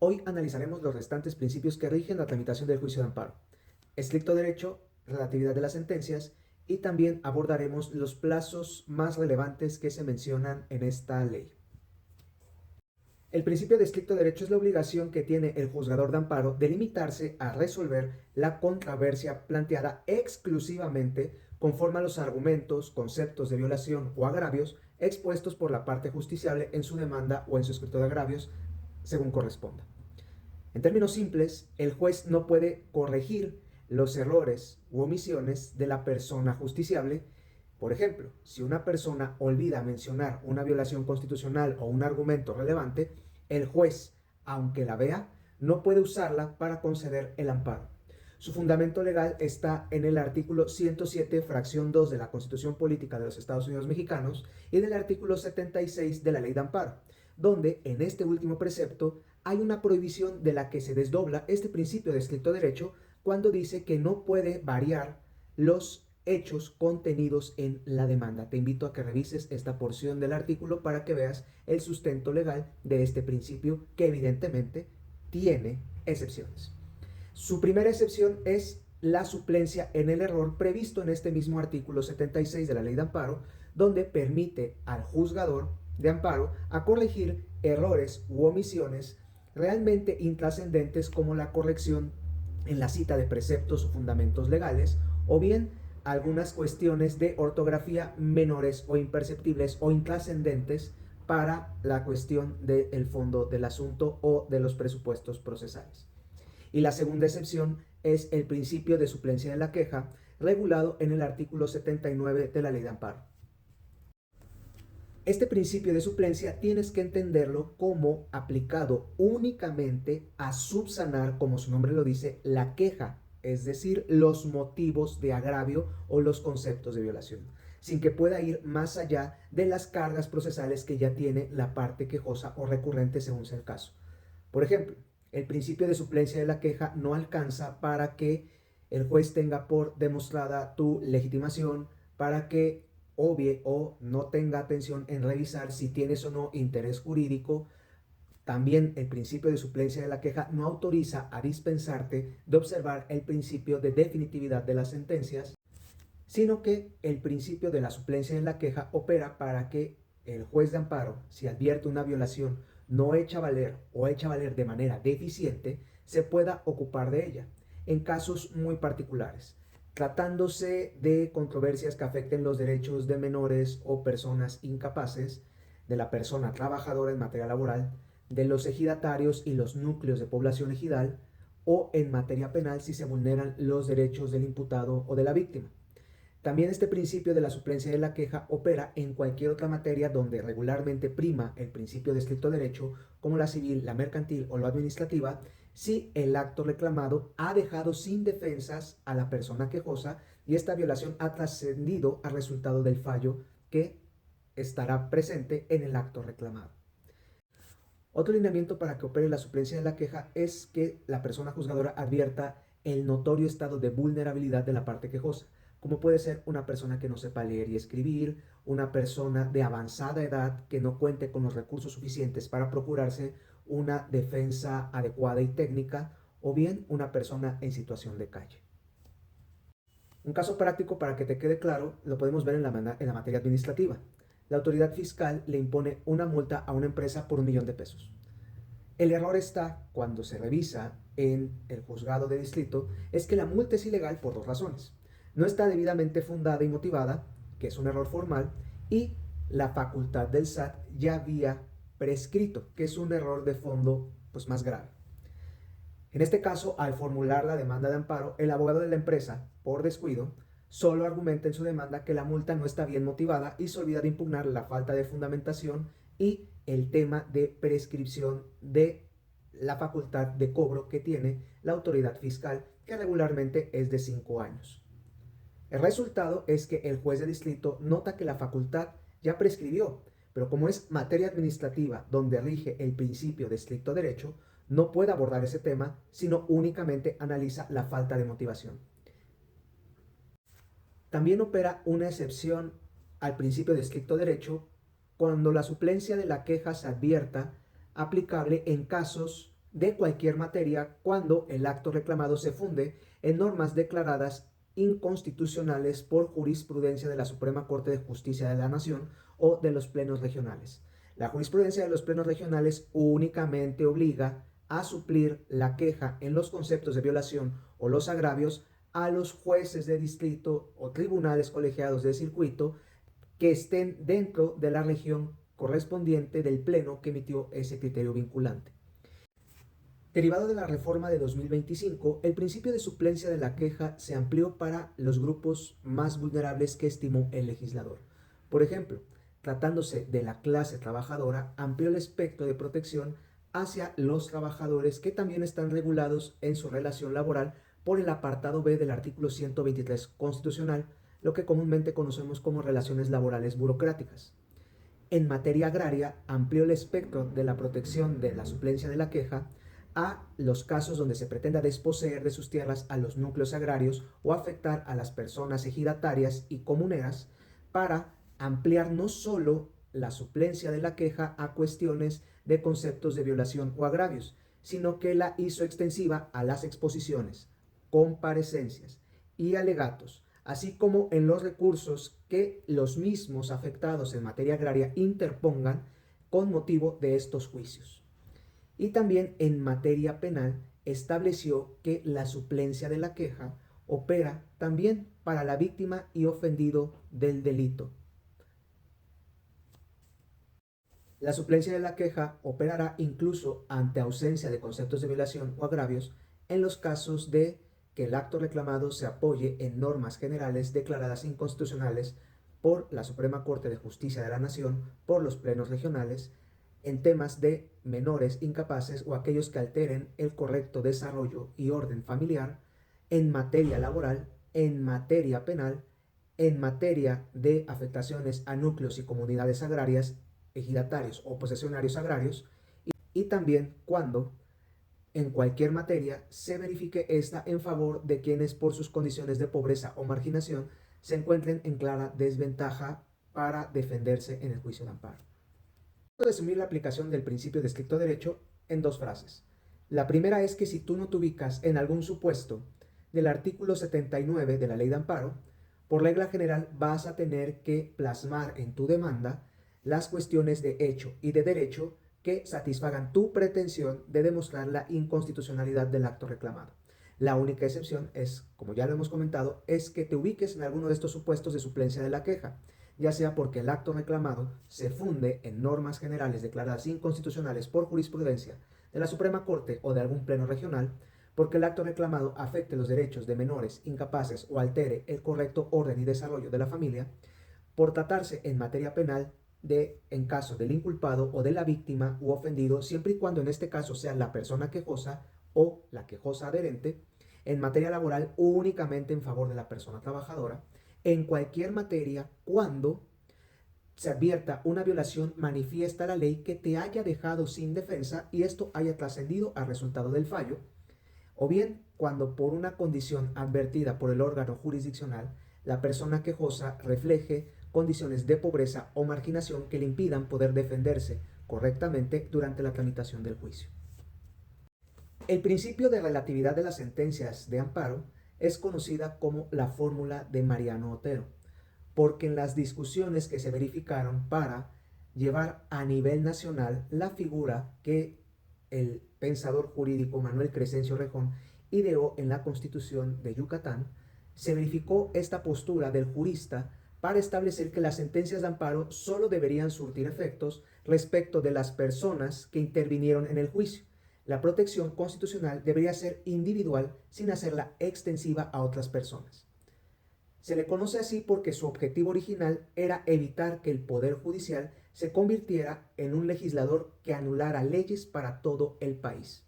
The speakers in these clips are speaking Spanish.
Hoy analizaremos los restantes principios que rigen la tramitación del juicio de amparo, estricto derecho, relatividad de las sentencias y también abordaremos los plazos más relevantes que se mencionan en esta ley. El principio de estricto derecho es la obligación que tiene el juzgador de amparo de limitarse a resolver la controversia planteada exclusivamente conforme a los argumentos, conceptos de violación o agravios expuestos por la parte justiciable en su demanda o en su escrito de agravios, según corresponda. En términos simples, el juez no puede corregir los errores u omisiones de la persona justiciable. Por ejemplo, si una persona olvida mencionar una violación constitucional o un argumento relevante, el juez, aunque la vea, no puede usarla para conceder el amparo. Su fundamento legal está en el artículo 107, fracción 2 de la Constitución Política de los Estados Unidos Mexicanos y del artículo 76 de la Ley de Amparo, donde en este último precepto hay una prohibición de la que se desdobla este principio de estricto derecho cuando dice que no puede variar los hechos contenidos en la demanda. Te invito a que revises esta porción del artículo para que veas el sustento legal de este principio que evidentemente tiene excepciones. Su primera excepción es la suplencia en el error previsto en este mismo artículo 76 de la Ley de Amparo, donde permite al juzgador de amparo a corregir errores u omisiones realmente intrascendentes como la corrección en la cita de preceptos o fundamentos legales, o bien algunas cuestiones de ortografía menores o imperceptibles o intrascendentes para la cuestión del fondo del asunto o de los presupuestos procesales. Y la segunda excepción es el principio de suplencia de la queja, regulado en el artículo 79 de la Ley de Amparo. Este principio de suplencia tienes que entenderlo como aplicado únicamente a subsanar, como su nombre lo dice, la queja, es decir, los motivos de agravio o los conceptos de violación, sin que pueda ir más allá de las cargas procesales que ya tiene la parte quejosa o recurrente según sea el caso. Por ejemplo, el principio de suplencia de la queja no alcanza para que el juez tenga por demostrada tu legitimación, para que obvie o no tenga atención en revisar si tienes o no interés jurídico. También el principio de suplencia de la queja no autoriza a dispensarte de observar el principio de definitividad de las sentencias, sino que el principio de la suplencia de la queja opera para que el juez de amparo, si advierte una violación no hecha valer o hecha valer de manera deficiente, se pueda ocupar de ella en casos muy particulares, tratándose de controversias que afecten los derechos de menores o personas incapaces, de la persona trabajadora en materia laboral, de los ejidatarios y los núcleos de población ejidal, o en materia penal si se vulneran los derechos del imputado o de la víctima. También este principio de la suplencia de la queja opera en cualquier otra materia donde regularmente prima el principio de estricto derecho, como la civil, la mercantil o la administrativa, si el acto reclamado ha dejado sin defensas a la persona quejosa y esta violación ha trascendido al resultado del fallo que estará presente en el acto reclamado. Otro lineamiento para que opere la suplencia de la queja es que la persona juzgadora advierta el notorio estado de vulnerabilidad de la parte quejosa, como puede ser una persona que no sepa leer y escribir, una persona de avanzada edad que no cuente con los recursos suficientes para procurarse una defensa adecuada y técnica, o bien una persona en situación de calle. Un caso práctico para que te quede claro lo podemos ver en la materia administrativa. La autoridad fiscal le impone una multa a una empresa por 1.000.000 de pesos. El error está cuando se revisa en el juzgado de distrito, es que la multa es ilegal por dos razones. No está debidamente fundada y motivada, que es un error formal, y la facultad del SAT ya había prescrito, que es un error de fondo pues más grave. En este caso, al formular la demanda de amparo, el abogado de la empresa, por descuido, solo argumenta en su demanda que la multa no está bien motivada y se olvida de impugnar la falta de fundamentación y el tema de prescripción de la facultad de cobro que tiene la autoridad fiscal, que regularmente es de 5 años. El resultado es que el juez de distrito nota que la facultad ya prescribió, pero como es materia administrativa donde rige el principio de estricto derecho, no puede abordar ese tema, sino únicamente analiza la falta de motivación. También opera una excepción al principio de estricto derecho cuando la suplencia de la queja se advierta aplicable en casos de cualquier materia cuando el acto reclamado se funde en normas declaradas inconstitucionales por jurisprudencia de la Suprema Corte de Justicia de la Nación o de los plenos regionales. La jurisprudencia de los plenos regionales únicamente obliga a suplir la queja en los conceptos de violación o los agravios a los jueces de distrito o tribunales colegiados de circuito que estén dentro de la región correspondiente del pleno que emitió ese criterio vinculante. Derivado de la reforma de 2025, el principio de suplencia de la queja se amplió para los grupos más vulnerables que estimó el legislador. Por ejemplo, tratándose de la clase trabajadora, amplió el espectro de protección hacia los trabajadores que también están regulados en su relación laboral por el apartado B del artículo 123 constitucional, lo que comúnmente conocemos como relaciones laborales burocráticas. En materia agraria, amplió el espectro de la protección de la suplencia de la queja a los casos donde se pretenda desposeer de sus tierras a los núcleos agrarios o afectar a las personas ejidatarias y comuneras, para ampliar no solo la suplencia de la queja a cuestiones de conceptos de violación o agravios, sino que la hizo extensiva a las exposiciones, comparecencias y alegatos, así como en los recursos que los mismos afectados en materia agraria interpongan con motivo de estos juicios. Y también en materia penal estableció que la suplencia de la queja opera también para la víctima y ofendido del delito. La suplencia de la queja operará incluso ante ausencia de conceptos de violación o agravios en los casos de que el acto reclamado se apoye en normas generales declaradas inconstitucionales por la Suprema Corte de Justicia de la Nación, por los plenos regionales, en temas de menores incapaces o aquellos que alteren el correcto desarrollo y orden familiar, en materia laboral, en materia penal, en materia de afectaciones a núcleos y comunidades agrarias, ejidatarios o posesionarios agrarios, y también cuando en cualquier materia se verifique esta en favor de quienes por sus condiciones de pobreza o marginación se encuentren en clara desventaja para defenderse en el juicio de amparo. Puedo resumir la aplicación del principio de estricto derecho en dos frases. La primera es que si tú no te ubicas en algún supuesto del artículo 79 de la ley de amparo, por regla general vas a tener que plasmar en tu demanda las cuestiones de hecho y de derecho que satisfagan tu pretensión de demostrar la inconstitucionalidad del acto reclamado. La única excepción es, como ya lo hemos comentado, es que te ubiques en alguno de estos supuestos de suplencia de la queja, ya sea porque el acto reclamado se funde en normas generales declaradas inconstitucionales por jurisprudencia de la Suprema Corte o de algún pleno regional, porque el acto reclamado afecte los derechos de menores incapaces o altere el correcto orden y desarrollo de la familia, por tratarse en materia penal en caso del inculpado o de la víctima u ofendido, siempre y cuando en este caso sea la persona quejosa o la quejosa adherente, en materia laboral únicamente en favor de la persona trabajadora, en cualquier materia cuando se advierta una violación manifiesta a la ley que te haya dejado sin defensa y esto haya trascendido al resultado del fallo, o bien cuando por una condición advertida por el órgano jurisdiccional la persona quejosa refleje condiciones de pobreza o marginación que le impidan poder defenderse correctamente durante la tramitación del juicio. El principio de relatividad de las sentencias de amparo es conocida como la fórmula de Mariano Otero, porque en las discusiones que se verificaron para llevar a nivel nacional la figura que el pensador jurídico Manuel Crescencio Rejón ideó en la Constitución de Yucatán, se verificó esta postura del jurista para establecer que las sentencias de amparo solo deberían surtir efectos respecto de las personas que intervinieron en el juicio. La protección constitucional debería ser individual sin hacerla extensiva a otras personas. Se le conoce así porque su objetivo original era evitar que el Poder Judicial se convirtiera en un legislador que anulara leyes para todo el país.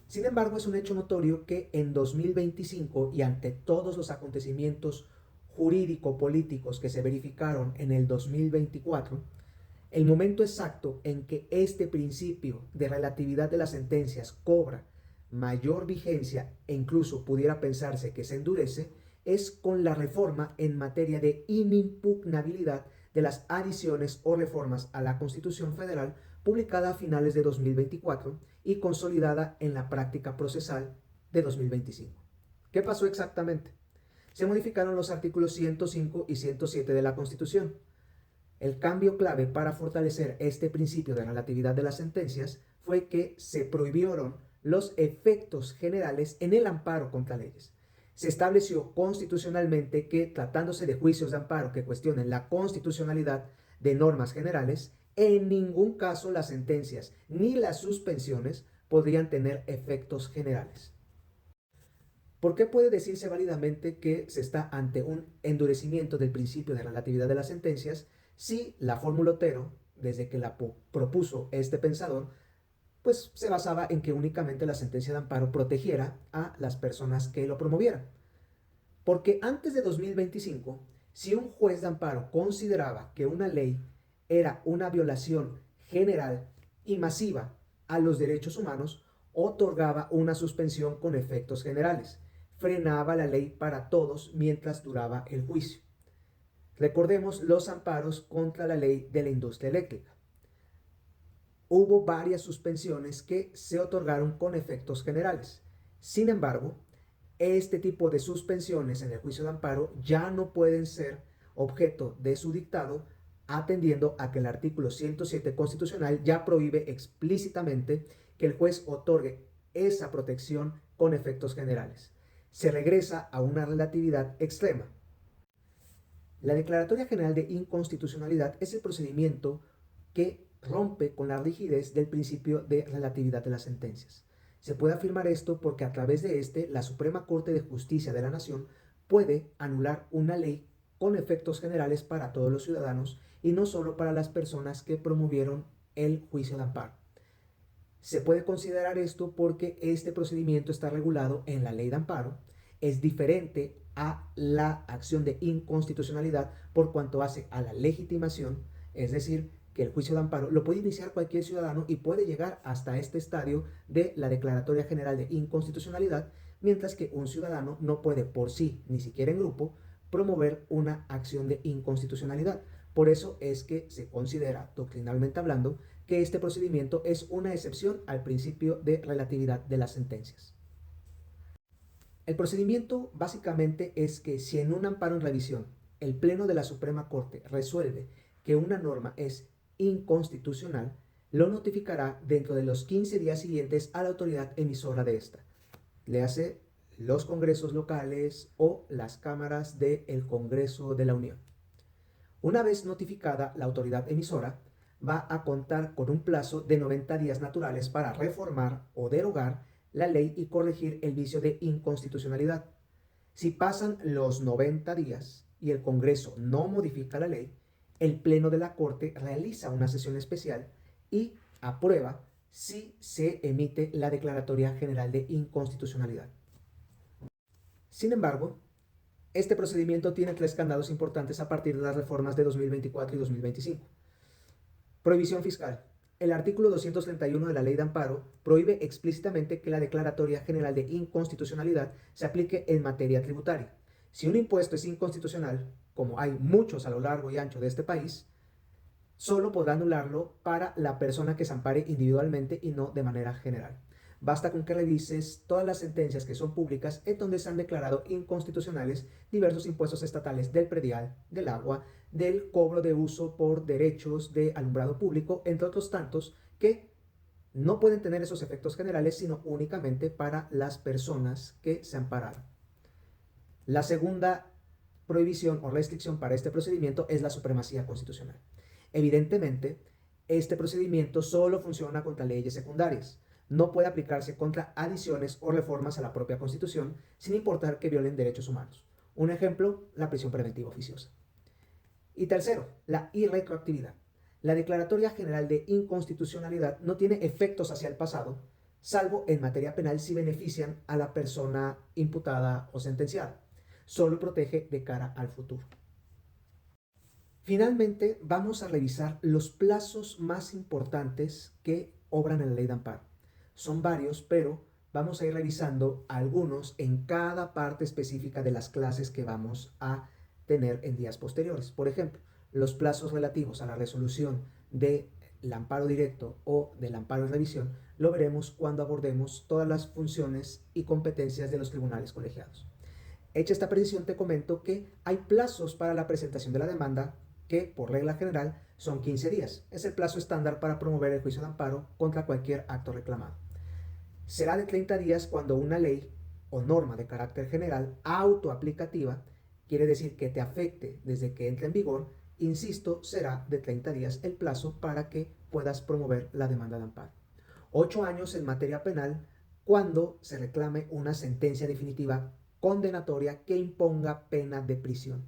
Sin embargo, es un hecho notorio que en 2025 y ante todos los acontecimientos jurídico-políticos que se verificaron en el 2024, el momento exacto en que este principio de relatividad de las sentencias cobra mayor vigencia e incluso pudiera pensarse que se endurece es con la reforma en materia de inimpugnabilidad de las adiciones o reformas a la Constitución Federal publicada a finales de 2024 y consolidada en la práctica procesal de 2025. ¿Qué pasó exactamente? Se modificaron los artículos 105 y 107 de la Constitución. El cambio clave para fortalecer este principio de relatividad de las sentencias fue que se prohibieron los efectos generales en el amparo contra leyes. Se estableció constitucionalmente que, tratándose de juicios de amparo que cuestionen la constitucionalidad de normas generales, en ningún caso las sentencias ni las suspensiones podrían tener efectos generales. ¿Por qué puede decirse válidamente que se está ante un endurecimiento del principio de relatividad de las sentencias si la fórmula Otero, desde que la propuso este pensador, pues se basaba en que únicamente la sentencia de amparo protegiera a las personas que lo promovieran? Porque antes de 2025, si un juez de amparo consideraba que una ley era una violación general y masiva a los derechos humanos, otorgaba una suspensión con efectos generales, frenaba la ley para todos mientras duraba el juicio. Recordemos los amparos contra la ley de la industria eléctrica. Hubo varias suspensiones que se otorgaron con efectos generales. Sin embargo, este tipo de suspensiones en el juicio de amparo ya no pueden ser objeto de su dictado, atendiendo a que el artículo 107 constitucional ya prohíbe explícitamente que el juez otorgue esa protección con efectos generales. Se regresa a una relatividad extrema. La Declaratoria General de Inconstitucionalidad es el procedimiento que rompe con la rigidez del principio de relatividad de las sentencias. Se puede afirmar esto porque a través de este, la Suprema Corte de Justicia de la Nación puede anular una ley con efectos generales para todos los ciudadanos y no solo para las personas que promovieron el juicio de amparo. Se puede considerar esto porque este procedimiento está regulado en la ley de amparo, es diferente a la acción de inconstitucionalidad por cuanto hace a la legitimación, es decir, que el juicio de amparo lo puede iniciar cualquier ciudadano y puede llegar hasta este estadio de la Declaratoria General de Inconstitucionalidad, mientras que un ciudadano no puede por sí, ni siquiera en grupo, promover una acción de inconstitucionalidad. Por eso es que se considera, doctrinalmente hablando, que este procedimiento es una excepción al principio de relatividad de las sentencias. El procedimiento básicamente es que si en un amparo en revisión el Pleno de la Suprema Corte resuelve que una norma es inconstitucional, lo notificará dentro de los 15 días siguientes a la autoridad emisora de esta. Le hace los congresos locales o las cámaras del Congreso de la Unión. Una vez notificada la autoridad emisora, va a contar con un plazo de 90 días naturales para reformar o derogar la ley y corregir el vicio de inconstitucionalidad. Si pasan los 90 días y el Congreso no modifica la ley, el Pleno de la Corte realiza una sesión especial y aprueba si se emite la Declaratoria General de Inconstitucionalidad. Sin embargo, este procedimiento tiene tres candados importantes a partir de las reformas de 2024 y 2025. Prohibición fiscal. El artículo 231 de la Ley de Amparo prohíbe explícitamente que la Declaratoria General de Inconstitucionalidad se aplique en materia tributaria. Si un impuesto es inconstitucional, como hay muchos a lo largo y ancho de este país, solo podrá anularlo para la persona que se ampare individualmente y no de manera general. Basta con que revises todas las sentencias que son públicas en donde se han declarado inconstitucionales diversos impuestos estatales del predial, del agua, del cobro de uso por derechos de alumbrado público, entre otros tantos que no pueden tener esos efectos generales, sino únicamente para las personas que se ampararon. La segunda prohibición o restricción para este procedimiento es la supremacía constitucional. Evidentemente, este procedimiento solo funciona contra leyes secundarias. No puede aplicarse contra adiciones o reformas a la propia Constitución, sin importar que violen derechos humanos. Un ejemplo, la prisión preventiva oficiosa. Y tercero, la irretroactividad. La Declaratoria General de Inconstitucionalidad no tiene efectos hacia el pasado, salvo en materia penal si benefician a la persona imputada o sentenciada. Solo protege de cara al futuro. Finalmente, vamos a revisar los plazos más importantes que obran en la ley de amparo. Son varios, pero vamos a ir revisando algunos en cada parte específica de las clases que vamos a tener en días posteriores. Por ejemplo, los plazos relativos a la resolución de del amparo directo o del amparo en revisión lo veremos cuando abordemos todas las funciones y competencias de los tribunales colegiados. Hecha esta precisión, te comento que hay plazos para la presentación de la demanda que, por regla general, son 15 días. Es el plazo estándar para promover el juicio de amparo contra cualquier acto reclamado. Será de 30 días cuando una ley o norma de carácter general autoaplicativa, quiere decir que te afecte desde que entre en vigor, insisto, será de 30 días el plazo para que puedas promover la demanda de amparo. 8 años en materia penal cuando se reclame una sentencia definitiva condenatoria que imponga pena de prisión.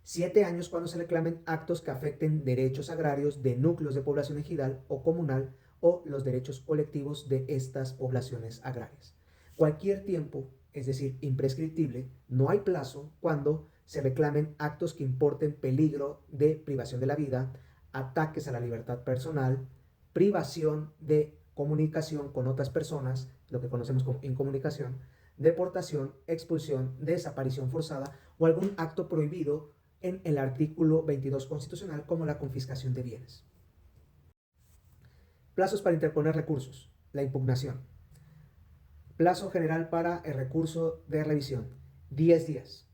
7 años cuando se reclamen actos que afecten derechos agrarios de núcleos de población ejidal o comunal o los derechos colectivos de estas poblaciones agrarias. Cualquier tiempo, es decir, imprescriptible, no hay plazo cuando se reclamen actos que importen peligro de privación de la vida, ataques a la libertad personal, privación de comunicación con otras personas, lo que conocemos como incomunicación, deportación, expulsión, desaparición forzada o algún acto prohibido en el artículo 22 constitucional como la confiscación de bienes. Plazos para interponer recursos. La impugnación. Plazo general para el recurso de revisión. 10 días.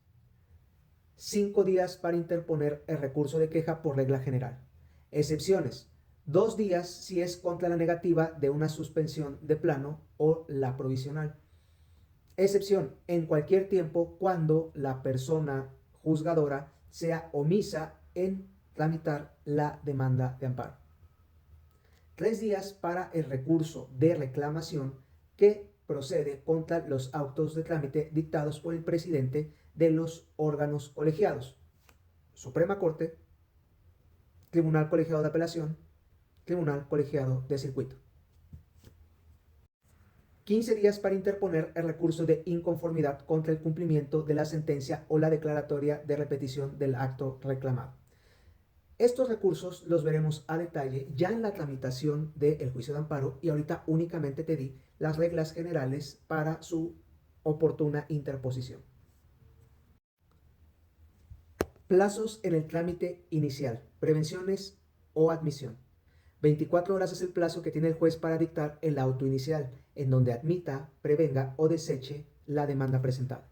5 días para interponer el recurso de queja por regla general. Excepciones. 2 días si es contra la negativa de una suspensión de plano o la provisional. Excepción. En cualquier tiempo cuando la persona juzgadora sea omisa en tramitar la demanda de amparo. 3 días para el recurso de reclamación que procede contra los autos de trámite dictados por el presidente de los órganos colegiados: Suprema Corte, Tribunal Colegiado de Apelación, Tribunal Colegiado de Circuito. 15 días para interponer el recurso de inconformidad contra el cumplimiento de la sentencia o la declaratoria de repetición del acto reclamado. Estos recursos los veremos a detalle ya en la tramitación del juicio de amparo y ahorita únicamente te di las reglas generales para su oportuna interposición. Plazos en el trámite inicial, prevenciones o admisión. 24 horas es el plazo que tiene el juez para dictar el auto inicial, en donde admita, prevenga o deseche la demanda presentada.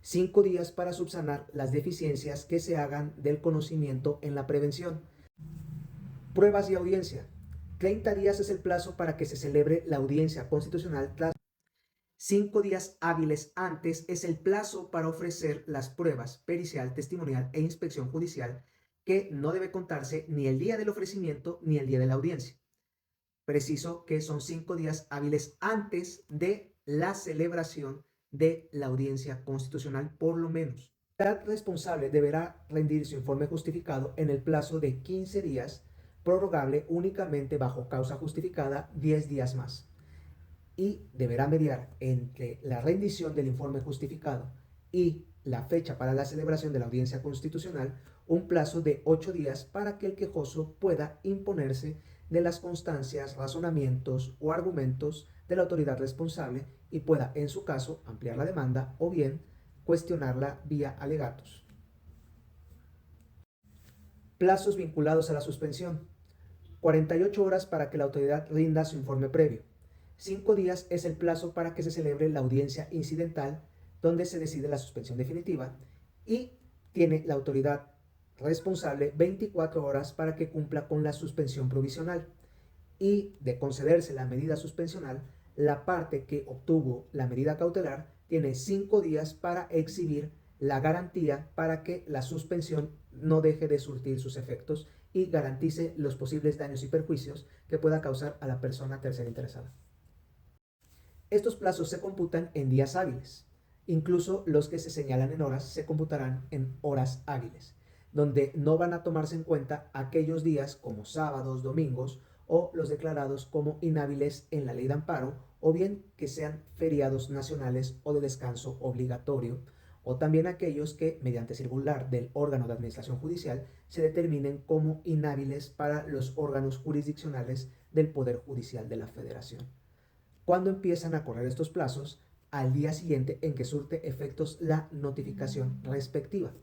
5 días para subsanar las deficiencias que se hagan del conocimiento en la prevención. Pruebas y audiencia. 30 días es el plazo para que se celebre la audiencia constitucional. 5 días hábiles antes es el plazo para ofrecer las pruebas pericial, testimonial e inspección judicial, que no debe contarse ni el día del ofrecimiento ni el día de la audiencia. Preciso que son 5 días hábiles antes de la celebración de la audiencia constitucional, por lo menos. El responsable deberá rendir su informe justificado en el plazo de 15 días, prorrogable únicamente bajo causa justificada 10 días más. Y deberá mediar entre la rendición del informe justificado y la fecha para la celebración de la audiencia constitucional un plazo de 8 días para que el quejoso pueda imponerse de las constancias, razonamientos o argumentos de la autoridad responsable y pueda, en su caso, ampliar la demanda o bien cuestionarla vía alegatos. Plazos vinculados a la suspensión. 48 horas para que la autoridad rinda su informe previo. 5 días es el plazo para que se celebre la audiencia incidental, donde se decide la suspensión definitiva, y tiene la autoridad responsable 24 horas para que cumpla con la suspensión provisional. Y de concederse la medida suspensional, la parte que obtuvo la medida cautelar tiene 5 días para exhibir la garantía para que la suspensión no deje de surtir sus efectos y garantice los posibles daños y perjuicios que pueda causar a la persona tercera interesada. Estos plazos se computan en días hábiles. Incluso los que se señalan en horas se computarán en horas hábiles, donde no van a tomarse en cuenta aquellos días como sábados, domingos o los declarados como inhábiles en la ley de amparo, o bien que sean feriados nacionales o de descanso obligatorio, o también aquellos que, mediante circular del órgano de administración judicial, se determinen como inhábiles para los órganos jurisdiccionales del Poder Judicial de la Federación. ¿Cuándo empiezan a correr estos plazos? Al día siguiente en que surte efectos la notificación respectiva.